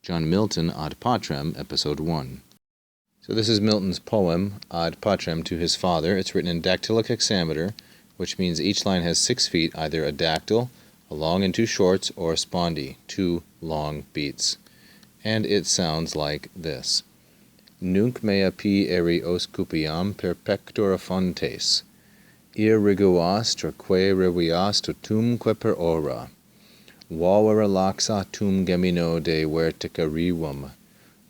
John Milton ad Patrem, Episode 1. So this is Milton's poem, ad Patrem, to his father. It's written in dactylic hexameter, which means each line has 6 feet, either a dactyl, a long and 2 shorts, or a spondi, 2 long beats. And it sounds like this. Nunc mea pi eri os cupiam per pectora fontes, irriguas terque revias totumque per ora, vavere laxa tum gemino de vertica rivum,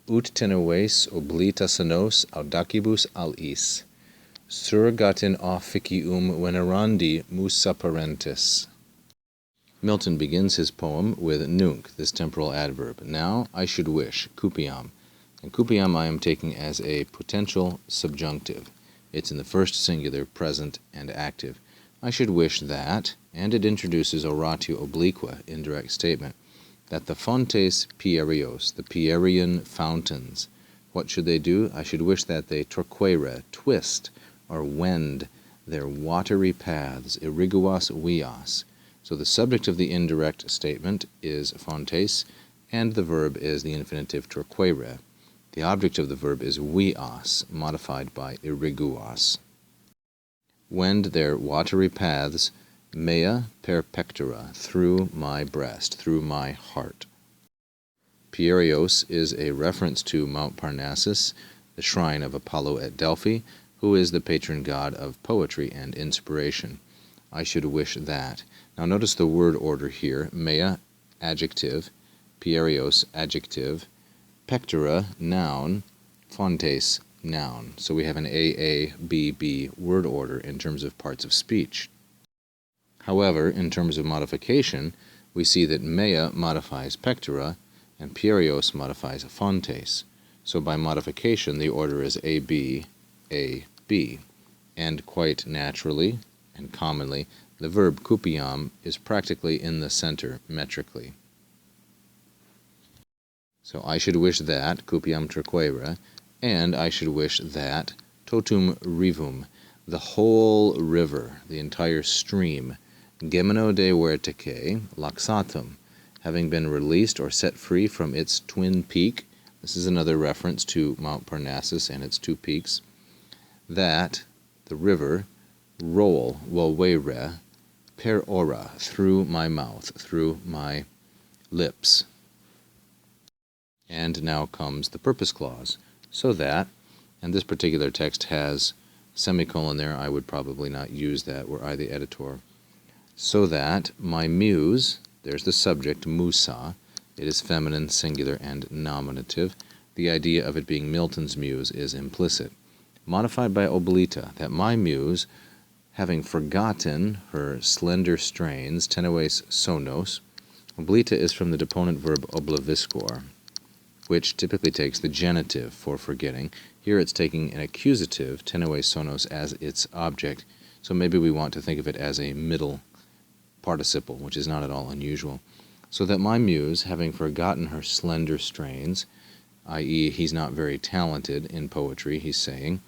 ut teneves oblita senos audacibus alis, surgatin officium venerandi musa parentis. Milton begins his poem with nunc, this temporal adverb. Now I should wish, cupiam. And cupiam I am taking as a potential subjunctive. It's in the first singular, present, and active. I should wish that, and it introduces oratio obliqua, indirect statement, that the fontes pierios, the Pierian fountains, what should they do? I should wish that they torquere, twist, or wend their watery paths, irriguas vias. So the subject of the indirect statement is fontes, and the verb is the infinitive torquere. The object of the verb is vias, modified by irriguas. Wend their watery paths, mea per pectora, through my breast, through my heart. Pierios is a reference to Mount Parnassus, the shrine of Apollo at Delphi, who is the patron god of poetry and inspiration. I should wish that. Now notice the word order here. Mea, adjective. Pierios, adjective. Pectora, noun. Fontes, noun. So we have an A-A-B-B word order in terms of parts of speech. However, in terms of modification, we see that mea modifies pectora and pierios modifies fontes. So by modification, the order is A-B, A-B. And quite naturally and commonly, the verb cupiam is practically in the center metrically. So I should wish that, cupiam terquere, and I should wish that, totum rivum, the whole river, the entire stream, gemino de verticae, laxatum, having been released or set free from its twin peak. This is another reference to Mount Parnassus and its 2 peaks. That, the river, roll, volvere, per ora, through my mouth, through my lips. And now comes the purpose clause. So that, and this particular text has semicolon there, I would probably not use that were I the editor. So that my muse, there's the subject, musa, it is feminine, singular, and nominative. The idea of it being Milton's muse is implicit. Modified by oblita, that my muse, having forgotten her slender strains, teneves sonos. Oblita is from the deponent verb obliviscor, which typically takes the genitive for forgetting. Here it's taking an accusative, teneves sonos, as its object, so maybe we want to think of it as a middle participle, which is not at all unusual. So that my muse, having forgotten her slender strains, i.e. he's not very talented in poetry, he's saying,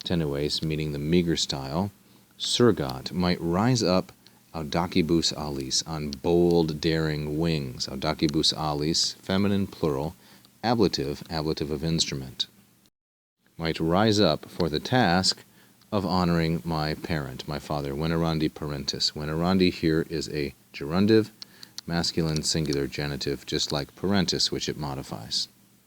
teneves, meaning the meager style, surgat, might rise up audacibus alis, on bold, daring wings. Audacibus alis, feminine plural, ablative of instrument. Might rise up for the task of honoring my parent, my father, venerandi parentis. Venerandi here is a gerundive, masculine singular genitive, just like parentis, which it modifies.